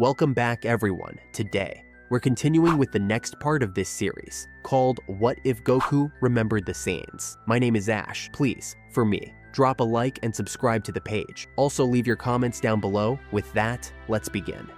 Welcome back everyone. Today, we're continuing with the next part of this series, called What If Goku Remembered the Saiyans? My name is Ash. Please, for me, drop a like and subscribe to the page. Also leave your comments down below. With that, let's begin.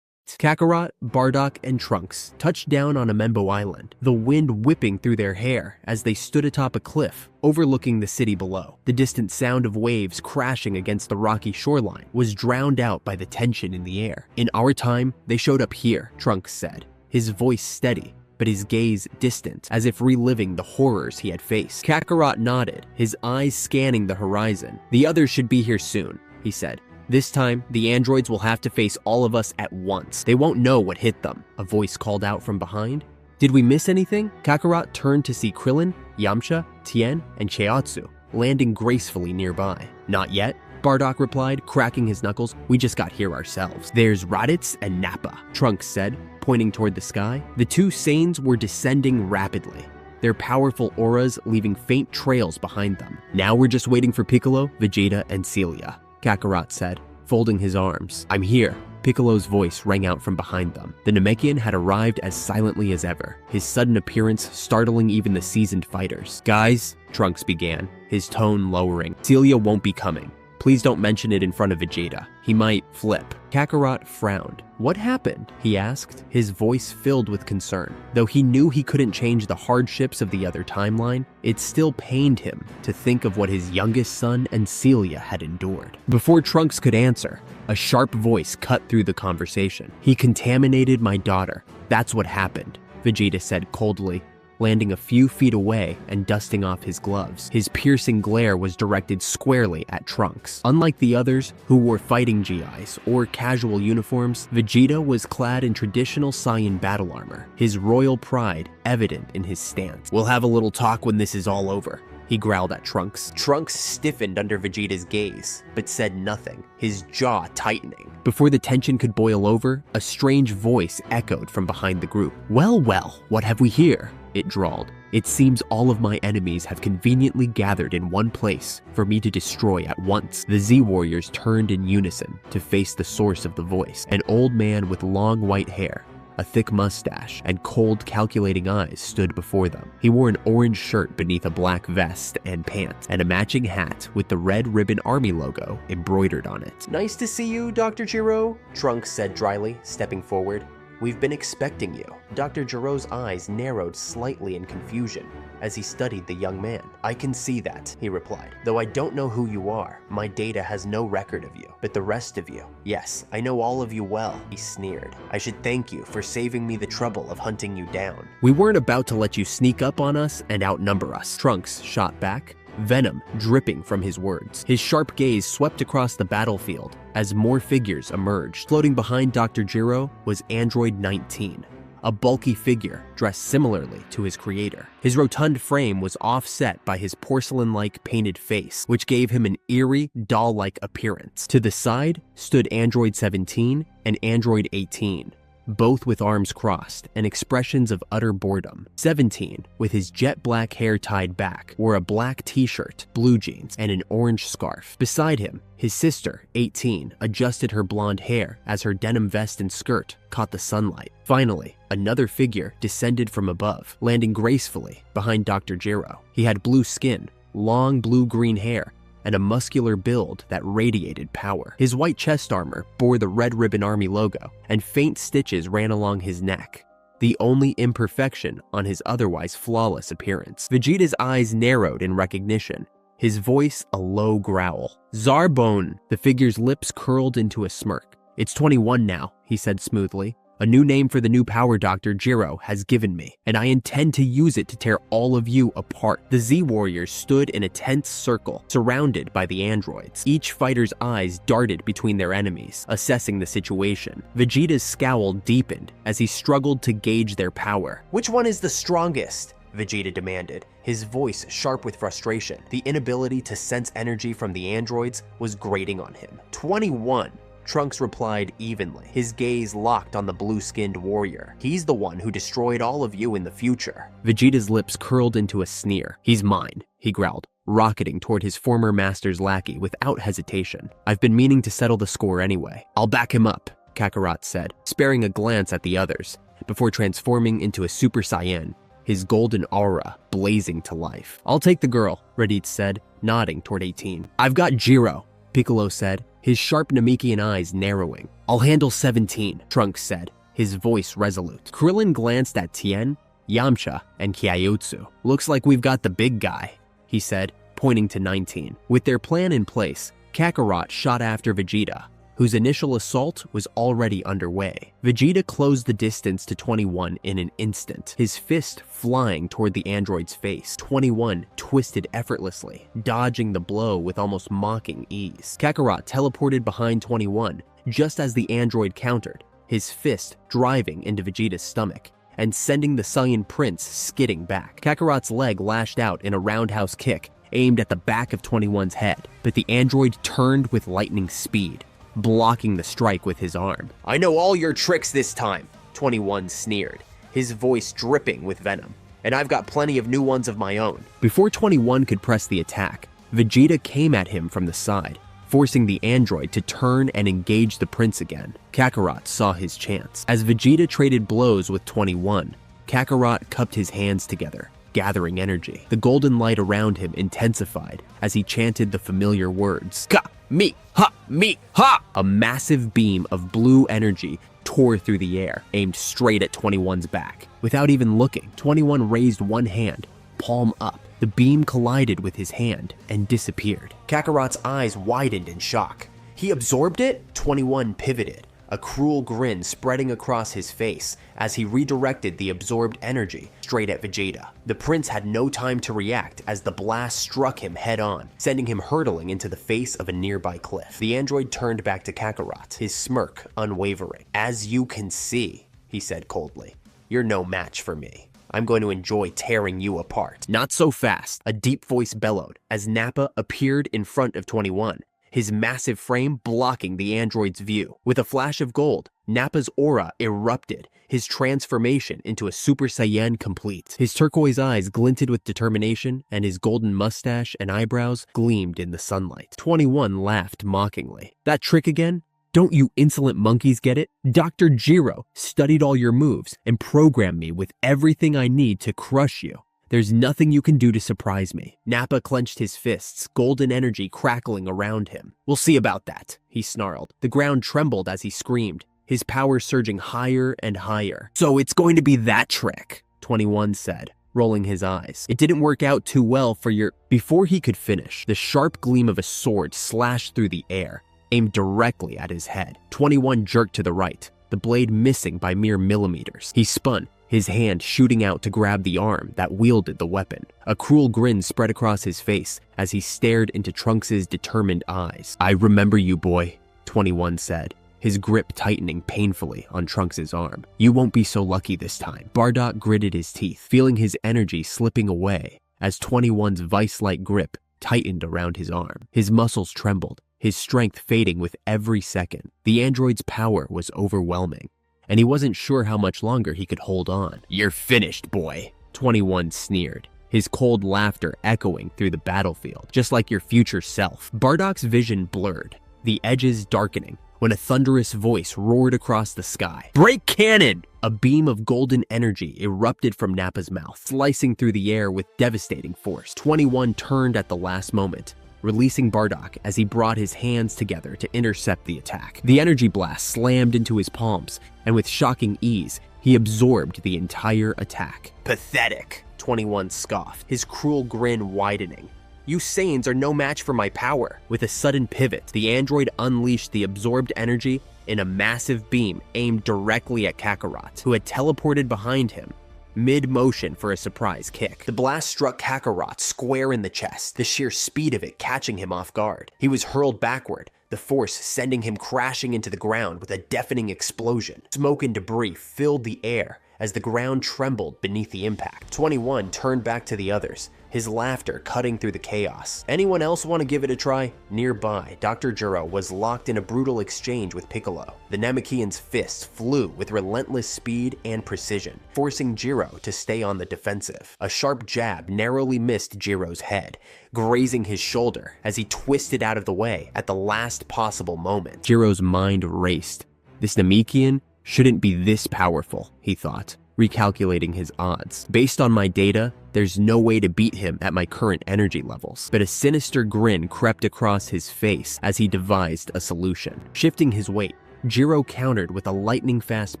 Kakarot, Bardock, and Trunks touched down on Amembo Island, the wind whipping through their hair as they stood atop a cliff, overlooking the city below. The distant sound of waves crashing against the rocky shoreline was drowned out by the tension in the air. In our time, they showed up here, Trunks said, his voice steady, but his gaze distant, as if reliving the horrors he had faced. Kakarot nodded, his eyes scanning the horizon. The others should be here soon, he said. This time, the androids will have to face all of us at once. They won't know what hit them, a voice called out from behind. Did we miss anything? Kakarot turned to see Krillin, Yamcha, Tien, and Chiaotzu, landing gracefully nearby. Not yet, Bardock replied, cracking his knuckles. We just got here ourselves. There's Raditz and Nappa, Trunks said, pointing toward the sky. The two Saiyans were descending rapidly, their powerful auras leaving faint trails behind them. Now we're just waiting for Piccolo, Vegeta, and Celia, Kakarot said, folding his arms. I'm here. Piccolo's voice rang out from behind them. The Namekian had arrived as silently as ever, his sudden appearance startling even the seasoned fighters. Guys, Trunks began, his tone lowering. Celia won't be coming. Please don't mention it in front of Vegeta. He might flip. Kakarot frowned. What happened? He asked, his voice filled with concern. Though he knew he couldn't change the hardships of the other timeline, it still pained him to think of what his youngest son and Celia had endured. Before Trunks could answer, a sharp voice cut through the conversation. He contaminated my daughter. That's what happened, Vegeta said coldly, landing a few feet away and dusting off his gloves. His piercing glare was directed squarely at Trunks. Unlike the others, who wore fighting GIs or casual uniforms, Vegeta was clad in traditional Saiyan battle armor, his royal pride evident in his stance. We'll have a little talk when this is all over, he growled at Trunks. Trunks stiffened under Vegeta's gaze, but said nothing, his jaw tightening. Before the tension could boil over, a strange voice echoed from behind the group. Well, what have we here? It drawled. It seems all of my enemies have conveniently gathered in one place for me to destroy at once. The Z-Warriors turned in unison to face the source of the voice. An old man with long white hair, a thick mustache, and cold, calculating eyes stood before them. He wore an orange shirt beneath a black vest and pants, and a matching hat with the red ribbon army logo embroidered on it. Nice to see you, Dr. Gero, Trunks said dryly, stepping forward. We've been expecting you. Dr. Gero's eyes narrowed slightly in confusion as he studied the young man. I can see that, he replied. Though I don't know who you are, my data has no record of you. But the rest of you, yes, I know all of you well, he sneered. I should thank you for saving me the trouble of hunting you down. We weren't about to let you sneak up on us and outnumber us, Trunks shot back, venom dripping from his words. His sharp gaze swept across the battlefield as more figures emerged. Floating behind Dr. Gero was Android 19, a bulky figure dressed similarly to his creator. His rotund frame was offset by his porcelain-like painted face, which gave him an eerie, doll-like appearance. To the side stood Android 17 and Android 18, both with arms crossed and expressions of utter boredom. 17, with his jet black hair tied back, wore a black t-shirt, blue jeans, and an orange scarf. Beside him, his sister, 18, adjusted her blonde hair as her denim vest and skirt caught the sunlight. Finally, another figure descended from above, landing gracefully behind Dr. Gero. He had blue skin, long blue-green hair, and a muscular build that radiated power. His white chest armor bore the Red Ribbon Army logo, and faint stitches ran along his neck, the only imperfection on his otherwise flawless appearance. Vegeta's eyes narrowed in recognition, his voice a low growl. Zarbone! The figure's lips curled into a smirk. It's 21 now, he said smoothly. A new name for the new power Dr. Gero has given me, and I intend to use it to tear all of you apart. The Z-Warriors stood in a tense circle, surrounded by the androids. Each fighter's eyes darted between their enemies, assessing the situation. Vegeta's scowl deepened as he struggled to gauge their power. Which one is the strongest? Vegeta demanded, his voice sharp with frustration. The inability to sense energy from the androids was grating on him. 21. Trunks replied evenly, his gaze locked on the blue-skinned warrior. He's the one who destroyed all of you in the future. Vegeta's lips curled into a sneer. He's mine, he growled. rocketing toward his former master's lackey without hesitation. "I've been meaning to settle the score anyway. I'll back him up," Kakarot said, sparing a glance at the others, before transforming into a Super Saiyan, his golden aura blazing to life. "I'll take the girl," Raditz said, nodding toward 18. "I've got Jiro," Piccolo said, his sharp Namekian eyes narrowing. "I'll handle 17, Trunks said, his voice resolute. Krillin glanced at Tien, Yamcha, and Kyaiotsu. "Looks like we've got the big guy," he said, pointing to 19. With their plan in place, Kakarot shot after Vegeta, whose initial assault was already underway. Vegeta closed the distance to 21 in an instant, his fist flying toward the android's face. 21 twisted effortlessly, dodging the blow with almost mocking ease. Kakarot teleported behind 21 just as the android countered, his fist driving into Vegeta's stomach and sending the Saiyan Prince skidding back. Kakarot's leg lashed out in a roundhouse kick aimed at the back of 21's head, but the android turned with lightning speed, blocking the strike with his arm. "I know all your tricks this time," 21 sneered, his voice dripping with venom. "And I've got plenty of new ones of my own." Before 21 could press the attack, Vegeta came at him from the side, forcing the android to turn and engage the prince again. Kakarot saw his chance. As Vegeta traded blows with 21, Kakarot cupped his hands together, gathering energy. The golden light around him intensified as he chanted the familiar words, "Ka, mi, ha, mi, ha!" A massive beam of blue energy tore through the air, aimed straight at 21's back. Without even looking, 21 raised one hand, palm up. The beam collided with his hand and disappeared. Kakarot's eyes widened in shock. He absorbed it? 21 pivoted, a cruel grin spreading across his face as he redirected the absorbed energy straight at Vegeta. The prince had no time to react as the blast struck him head on, sending him hurtling into the face of a nearby cliff. The android turned back to Kakarot, his smirk unwavering. "As you can see," he said coldly, "you're no match for me. I'm going to enjoy tearing you apart." "Not so fast," a deep voice bellowed as Nappa appeared in front of 21, his massive frame blocking the android's view. With a flash of gold, Nappa's aura erupted, his transformation into a Super Saiyan complete. His turquoise eyes glinted with determination, and his golden mustache and eyebrows gleamed in the sunlight. 21 laughed mockingly. "That trick again? Don't you insolent monkeys get it? Dr. Jiro studied all your moves and programmed me with everything I need to crush you. There's nothing you can do to surprise me." Nappa clenched his fists, golden energy crackling around him. "We'll see about that," he snarled. The ground trembled as he screamed, his power surging higher and higher. "So it's going to be that trick," 21 said, rolling his eyes. "It didn't work out too well for your—" Before he could finish, the sharp gleam of a sword slashed through the air, aimed directly at his head. 21 jerked to the right, the blade missing by mere millimeters. He spun, his hand shooting out to grab the arm that wielded the weapon. A cruel grin spread across his face as he stared into Trunks' determined eyes. "I remember you, boy," 21 said, his grip tightening painfully on Trunks' arm. "You won't be so lucky this time." Bardock gritted his teeth, feeling his energy slipping away as 21's vice-like grip tightened around his arm. His muscles trembled, his strength fading with every second. The android's power was overwhelming, and he wasn't sure how much longer he could hold on. "You're finished, boy," 21 sneered, his cold laughter echoing through the battlefield, "just like your future self." Bardock's vision blurred, the edges darkening, when a thunderous voice roared across the sky. "Break cannon!" A beam of golden energy erupted from Nappa's mouth, slicing through the air with devastating force. 21 turned at the last moment, releasing Bardock as he brought his hands together to intercept the attack. The energy blast slammed into his palms, and with shocking ease, he absorbed the entire attack. "Pathetic," 21 scoffed, his cruel grin widening. "You Saiyans are no match for my power." With a sudden pivot, the android unleashed the absorbed energy in a massive beam aimed directly at Kakarot, who had teleported behind him, mid-motion for a surprise kick. The blast struck Kakarot square in the chest, the sheer speed of it catching him off guard. He was hurled backward, the force sending him crashing into the ground with a deafening explosion. Smoke and debris filled the air as the ground trembled beneath the impact. 21 turned back to the others, his laughter cutting through the chaos. Anyone else want to give it a try? Nearby, Dr. Juro was locked in a brutal exchange with Piccolo. The Namekian's fists flew with relentless speed and precision, forcing Jiro to stay on the defensive. A sharp jab narrowly missed Jiro's head, grazing his shoulder as he twisted out of the way at the last possible moment. Jiro's mind raced. This Namekian shouldn't be this powerful, he thought, recalculating his odds. Based on my data, there's no way to beat him at my current energy levels. But a sinister grin crept across his face as he devised a solution. Shifting his weight, Jiro countered with a lightning-fast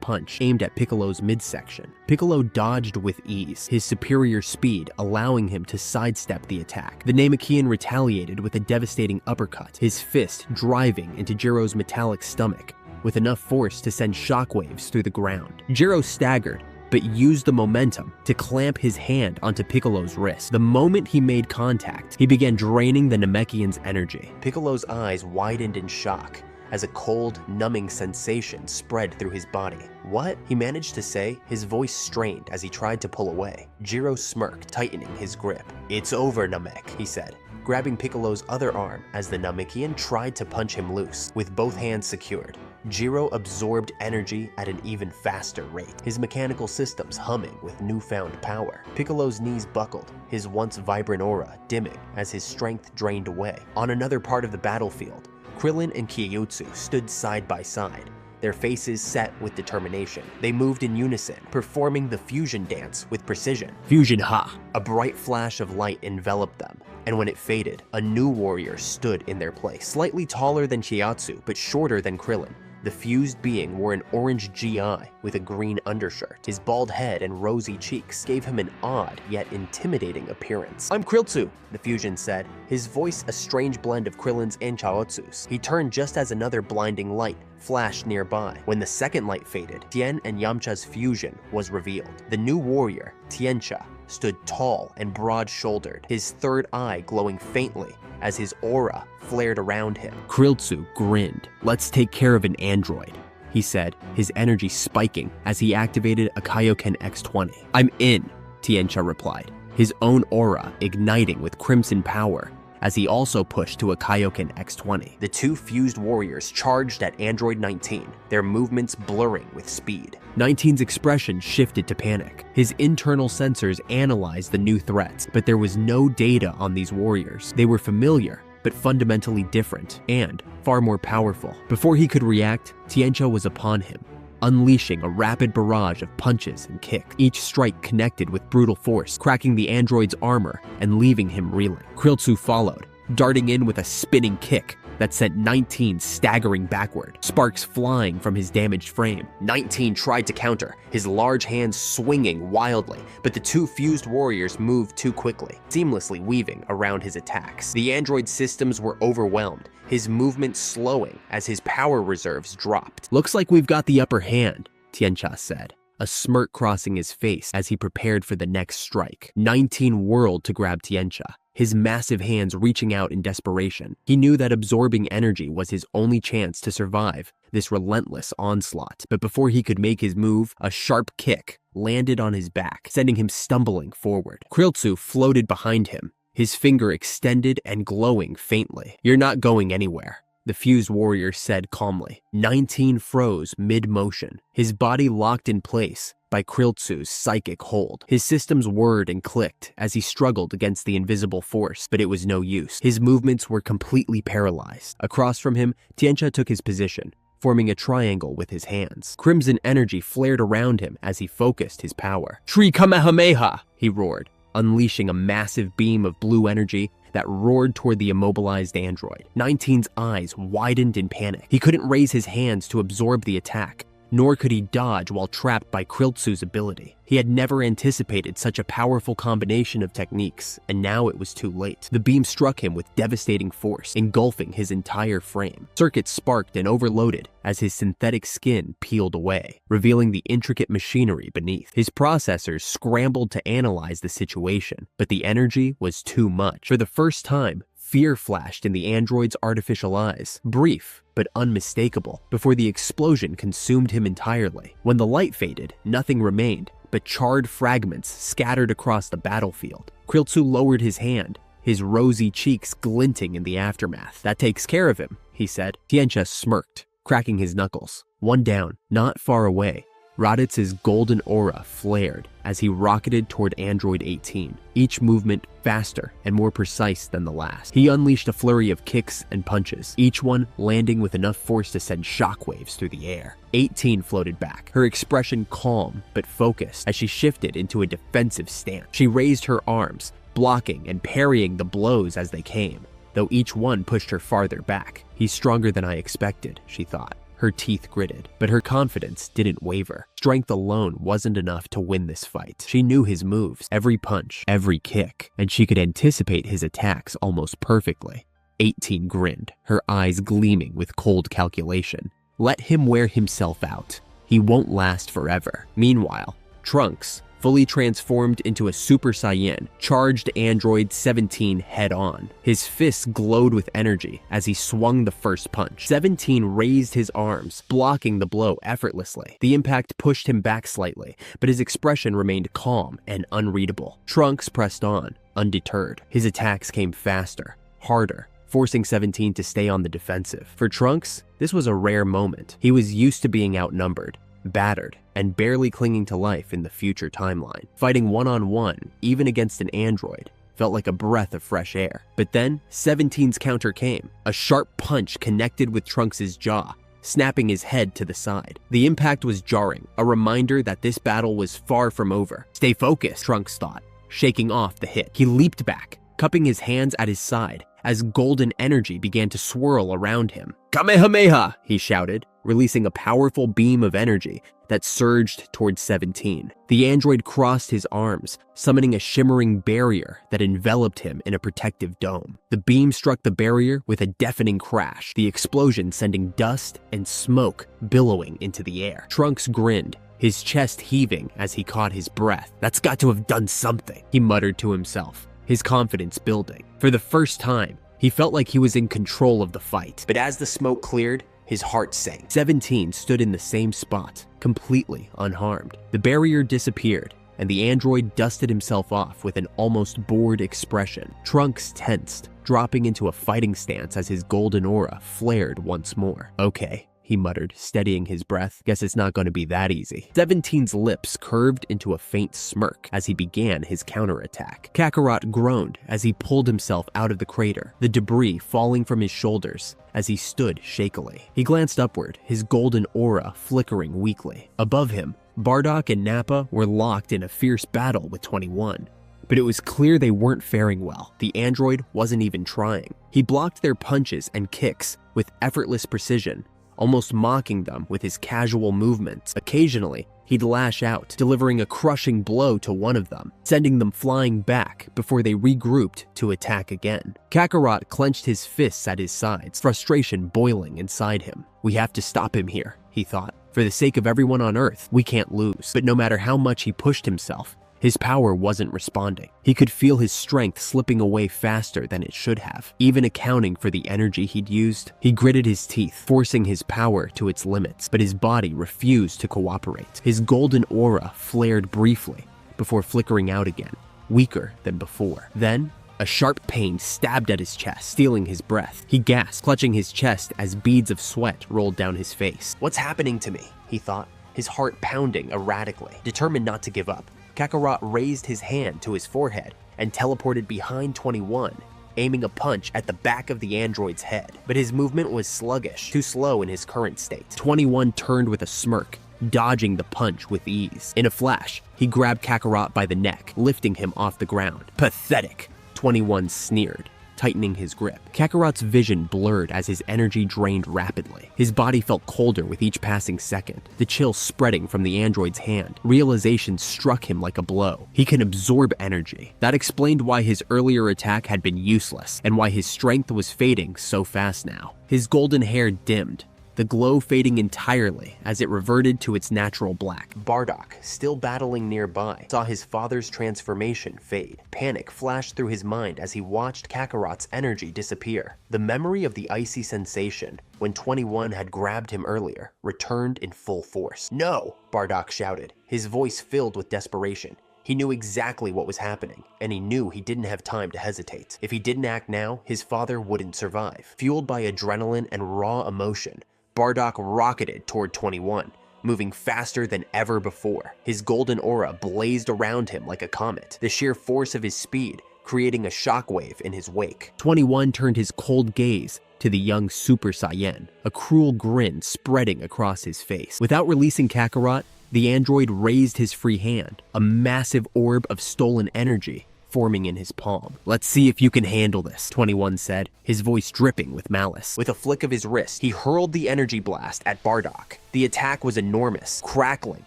punch aimed at Piccolo's midsection. Piccolo dodged with ease, his superior speed allowing him to sidestep the attack. The Namekian retaliated with a devastating uppercut, his fist driving into Jiro's metallic stomach, with enough force to send shockwaves through the ground. Jiro staggered, but used the momentum to clamp his hand onto Piccolo's wrist. The moment he made contact, he began draining the Namekian's energy. Piccolo's eyes widened in shock as a cold, numbing sensation spread through his body. What? He managed to say, his voice strained as he tried to pull away. Jiro smirked, tightening his grip. "It's over, Namek," he said, grabbing Piccolo's other arm as the Namekian tried to punch him loose, with both hands secured. Jiro absorbed energy at an even faster rate, his mechanical systems humming with newfound power. Piccolo's knees buckled, his once vibrant aura dimming as his strength drained away. On another part of the battlefield, Krillin and Kyojutsu stood side by side, their faces set with determination. They moved in unison, performing the fusion dance with precision. Fusion Ha! A bright flash of light enveloped them, and when it faded, a new warrior stood in their place. Slightly taller than Chiatsu, but shorter than Krillin, the fused being wore an orange GI with a green undershirt. His bald head and rosy cheeks gave him an odd yet intimidating appearance. "I'm Krilltsu," the fusion said, his voice a strange blend of Krillin's and Chaotsu's. He turned just as another blinding light flashed nearby. When the second light faded, Tien and Yamcha's fusion was revealed. The new warrior, Tiencha, stood tall and broad-shouldered, his third eye glowing faintly as his aura flared around him. Krilltsu grinned. "Let's take care of an android," he said, his energy spiking as he activated a Kaioken X-20. "I'm in," Tiencha replied, his own aura igniting with crimson power as he also pushed to a Kaioken X-20. The two fused warriors charged at Android 19, their movements blurring with speed. 19's expression shifted to panic. His internal sensors analyzed the new threats, but there was no data on these warriors. They were familiar, but fundamentally different, and far more powerful. Before he could react, Tiencha was upon him, unleashing a rapid barrage of punches and kicks. Each strike connected with brutal force, cracking the android's armor and leaving him reeling. Krilltsu followed, darting in with a spinning kick that sent 19 staggering backward, sparks flying from his damaged frame. 19 tried to counter, his large hands swinging wildly, but the two fused warriors moved too quickly, seamlessly weaving around his attacks. The android's systems were overwhelmed, his movement slowing as his power reserves dropped. "Looks like we've got the upper hand," Tiencha said, a smirk crossing his face as he prepared for the next strike. 19 whirled to grab Tiencha, his massive hands reaching out in desperation. He knew that absorbing energy was his only chance to survive this relentless onslaught. But before he could make his move, a sharp kick landed on his back, sending him stumbling forward. Krilltsu floated behind him, his finger extended and glowing faintly. "You're not going anywhere," the fused warrior said calmly. 19 froze mid-motion, his body locked in place by Krilltsu's psychic hold. His systems whirred and clicked as he struggled against the invisible force, but it was no use. His movements were completely paralyzed. Across from him, Tiencha took his position, forming a triangle with his hands. Crimson energy flared around him as he focused his power. "Tree Kamehameha!" he roared, unleashing a massive beam of blue energy that roared toward the immobilized android. 19's eyes widened in panic. He couldn't raise his hands to absorb the attack, nor could he dodge while trapped by Krilltsu's ability. He had never anticipated such a powerful combination of techniques, and now it was too late. The beam struck him with devastating force, engulfing his entire frame. Circuits sparked and overloaded as his synthetic skin peeled away, revealing the intricate machinery beneath. His processors scrambled to analyze the situation, but the energy was too much. For the first time, fear flashed in the android's artificial eyes, brief but unmistakable, before the explosion consumed him entirely. When the light faded, nothing remained but charred fragments scattered across the battlefield. Kriltsu lowered his hand, his rosy cheeks glinting in the aftermath. "That takes care of him," he said. Tiancha smirked, cracking his knuckles. One down, not far away, Raditz's golden aura flared as he rocketed toward Android 18, each movement faster and more precise than the last. He unleashed a flurry of kicks and punches, each one landing with enough force to send shockwaves through the air. 18 floated back, her expression calm but focused as she shifted into a defensive stance. She raised her arms, blocking and parrying the blows as they came, though each one pushed her farther back. "He's stronger than I expected," she thought. Her teeth gritted, but her confidence didn't waver. Strength alone wasn't enough to win this fight. She knew his moves, every punch, every kick, and she could anticipate his attacks almost perfectly. 18 grinned, her eyes gleaming with cold calculation. Let him wear himself out. He won't last forever. Meanwhile, Trunks, fully transformed into a Super Saiyan, charged Android 17 head-on. His fists glowed with energy as he swung the first punch. 17 raised his arms, blocking the blow effortlessly. The impact pushed him back slightly, but his expression remained calm and unreadable. Trunks pressed on, undeterred. His attacks came faster, harder, forcing 17 to stay on the defensive. For Trunks, this was a rare moment. He was used to being outnumbered, battered, and barely clinging to life in the future timeline. Fighting one-on-one, even against an android, felt like a breath of fresh air. But then, 17's counter came. A sharp punch connected with Trunks' jaw, snapping his head to the side. The impact was jarring, a reminder that this battle was far from over. "Stay focused," Trunks thought, shaking off the hit. He leaped back, cupping his hands at his side as golden energy began to swirl around him. "Kamehameha!" he shouted, releasing a powerful beam of energy that surged towards 17. The android crossed his arms, summoning a shimmering barrier that enveloped him in a protective dome. The beam struck the barrier with a deafening crash, the explosion sending dust and smoke billowing into the air. Trunks grinned, his chest heaving as he caught his breath. "That's got to have done something," he muttered to himself, his confidence building. For the first time, he felt like he was in control of the fight. But as the smoke cleared, his heart sank. 17 stood in the same spot, completely unharmed. The barrier disappeared, and the android dusted himself off with an almost bored expression. Trunks tensed, dropping into a fighting stance as his golden aura flared once more. "Okay," he muttered, steadying his breath. "Guess it's not going to be that easy." 17's lips curved into a faint smirk as he began his counterattack. Kakarot groaned as he pulled himself out of the crater, the debris falling from his shoulders as he stood shakily. He glanced upward, his golden aura flickering weakly. Above him, Bardock and Nappa were locked in a fierce battle with 21. But it was clear they weren't faring well. The android wasn't even trying. He blocked their punches and kicks with effortless precision, almost mocking them with his casual movements. Occasionally, he'd lash out, delivering a crushing blow to one of them, sending them flying back before they regrouped to attack again. Kakarot clenched his fists at his sides, frustration boiling inside him. "We have to stop him here," he thought. "For the sake of everyone on Earth, we can't lose." But no matter how much he pushed himself, his power wasn't responding. He could feel his strength slipping away faster than it should have. Even accounting for the energy he'd used, he gritted his teeth, forcing his power to its limits, but his body refused to cooperate. His golden aura flared briefly before flickering out again, weaker than before. Then, a sharp pain stabbed at his chest, stealing his breath. He gasped, clutching his chest as beads of sweat rolled down his face. "What's happening to me?" he thought, his heart pounding erratically. Determined not to give up, Kakarot raised his hand to his forehead and teleported behind 21, aiming a punch at the back of the android's head. But his movement was sluggish, too slow in his current state. 21 turned with a smirk, dodging the punch with ease. In a flash, he grabbed Kakarot by the neck, lifting him off the ground. "Pathetic," 21 sneered, tightening his grip. Kakarot's vision blurred as his energy drained rapidly. His body felt colder with each passing second, the chill spreading from the android's hand. Realization struck him like a blow. He can absorb energy. That explained why his earlier attack had been useless, and why his strength was fading so fast now. His golden hair dimmed, the glow fading entirely as it reverted to its natural black. Bardock, still battling nearby, saw his father's transformation fade. Panic flashed through his mind as he watched Kakarot's energy disappear. The memory of the icy sensation when 21 had grabbed him earlier returned in full force. "No!" Bardock shouted, his voice filled with desperation. He knew exactly what was happening, and he knew he didn't have time to hesitate. If he didn't act now, his father wouldn't survive. Fueled by adrenaline and raw emotion, Bardock rocketed toward 21, moving faster than ever before. His golden aura blazed around him like a comet, the sheer force of his speed creating a shockwave in his wake. 21 turned his cold gaze to the young Super Saiyan, a cruel grin spreading across his face. Without releasing Kakarot, the android raised his free hand, a massive orb of stolen energy forming in his palm. "Let's see if you can handle this," 21 said, his voice dripping with malice. With a flick of his wrist, he hurled the energy blast at Bardock. The attack was enormous, crackling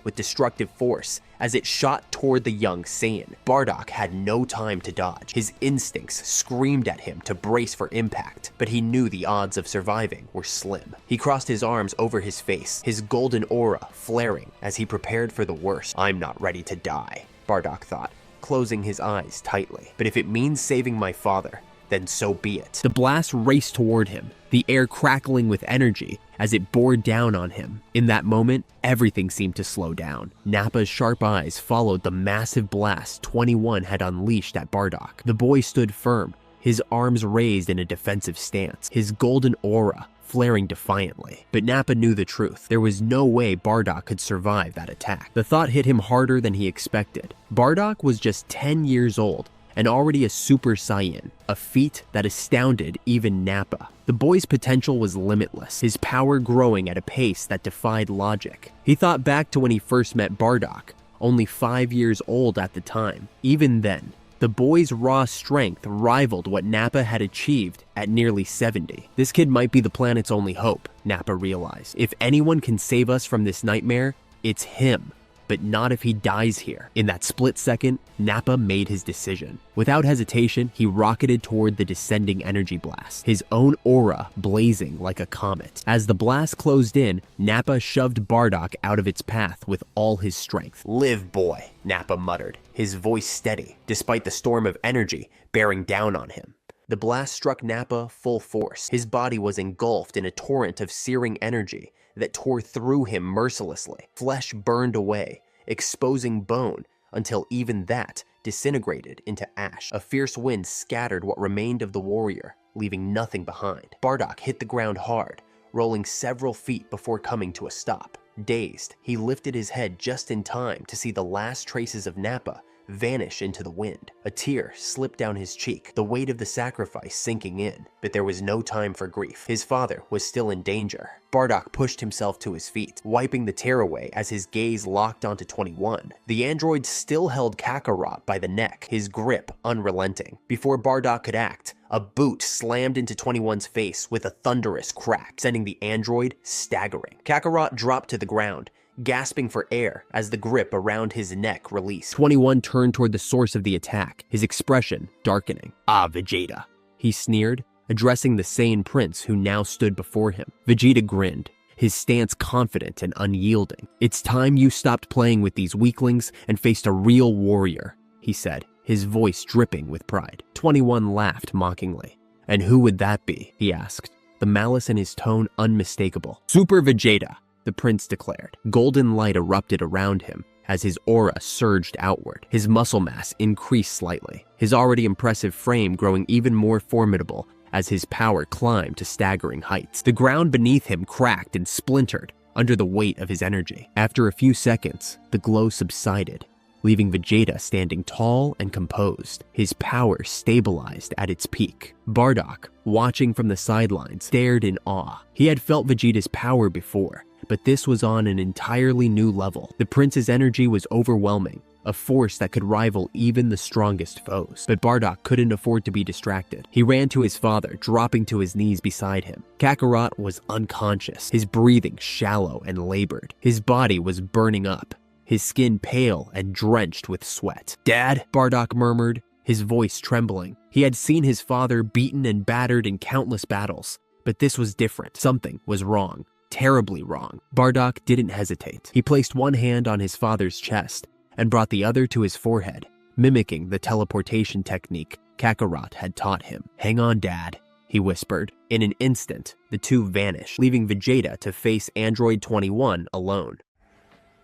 with destructive force as it shot toward the young Saiyan. Bardock had no time to dodge. His instincts screamed at him to brace for impact, but he knew the odds of surviving were slim. He crossed his arms over his face, his golden aura flaring as he prepared for the worst. "I'm not ready to die," Bardock thought, closing his eyes tightly. "But if it means saving my father, then so be it." The blast raced toward him, the air crackling with energy as it bore down on him. In that moment, everything seemed to slow down. Nappa's sharp eyes followed the massive blast 21 had unleashed at Bardock. The boy stood firm, his arms raised in a defensive stance, his golden aura flaring defiantly. But Nappa knew the truth. There was no way Bardock could survive that attack. The thought hit him harder than he expected. Bardock was just 10 years old and already a Super Saiyan, a feat that astounded even Nappa. The boy's potential was limitless, his power growing at a pace that defied logic. He thought back to when he first met Bardock, only 5 years old at the time. Even then, the boy's raw strength rivaled what Nappa had achieved at nearly 70. This kid might be the planet's only hope, Nappa realized. If anyone can save us from this nightmare, it's him. But not if he dies here. In that split second, Nappa made his decision. Without hesitation, he rocketed toward the descending energy blast, his own aura blazing like a comet. As the blast closed in, Nappa shoved Bardock out of its path with all his strength. "Live, boy," Nappa muttered, his voice steady, despite the storm of energy bearing down on him. The blast struck Nappa full force. His body was engulfed in a torrent of searing energy that tore through him mercilessly. Flesh burned away, exposing bone until even that disintegrated into ash. A fierce wind scattered what remained of the warrior, leaving nothing behind. Bardock hit the ground hard, rolling several feet before coming to a stop. Dazed, he lifted his head just in time to see the last traces of Nappa vanish into the wind. A tear slipped down his cheek, the weight of the sacrifice sinking in. But there was no time for grief. His father was still in danger. Bardock pushed himself to his feet, wiping the tear away as his gaze locked onto 21. The android still held Kakarot by the neck, his grip unrelenting. Before Bardock could act, a boot slammed into 21's face with a thunderous crack, sending the android staggering. Kakarot dropped to the ground, gasping for air as the grip around his neck released. 21 turned toward the source of the attack, his expression darkening. "Ah, Vegeta," he sneered, addressing the Saiyan prince who now stood before him. Vegeta grinned, his stance confident and unyielding. "It's time you stopped playing with these weaklings and faced a real warrior," he said, his voice dripping with pride. 21 laughed mockingly. "And who would that be?" he asked, the malice in his tone unmistakable. "Super Vegeta," the prince declared. Golden light erupted around him as his aura surged outward. His muscle mass increased slightly, his already impressive frame growing even more formidable as his power climbed to staggering heights. The ground beneath him cracked and splintered under the weight of his energy. After a few seconds, the glow subsided, leaving Vegeta standing tall and composed, his power stabilized at its peak. Bardock, watching from the sidelines, stared in awe. He had felt Vegeta's power before, but this was on an entirely new level. The prince's energy was overwhelming, a force that could rival even the strongest foes. But Bardock couldn't afford to be distracted. He ran to his father, dropping to his knees beside him. Kakarot was unconscious, his breathing shallow and labored. His body was burning up, his skin pale and drenched with sweat. "Dad," Bardock murmured, his voice trembling. He had seen his father beaten and battered in countless battles, but this was different. Something was wrong. Terribly wrong. Bardock didn't hesitate. He placed one hand on his father's chest and brought the other to his forehead, mimicking the teleportation technique Kakarot had taught him. "Hang on, Dad," he whispered. In an instant, the two vanished, leaving Vegeta to face Android 21 alone.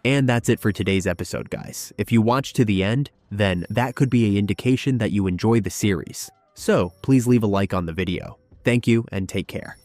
And that's it for today's episode, guys. If you watched to the end, then that could be an indication that you enjoy the series. So please leave a like on the video. Thank you and take care.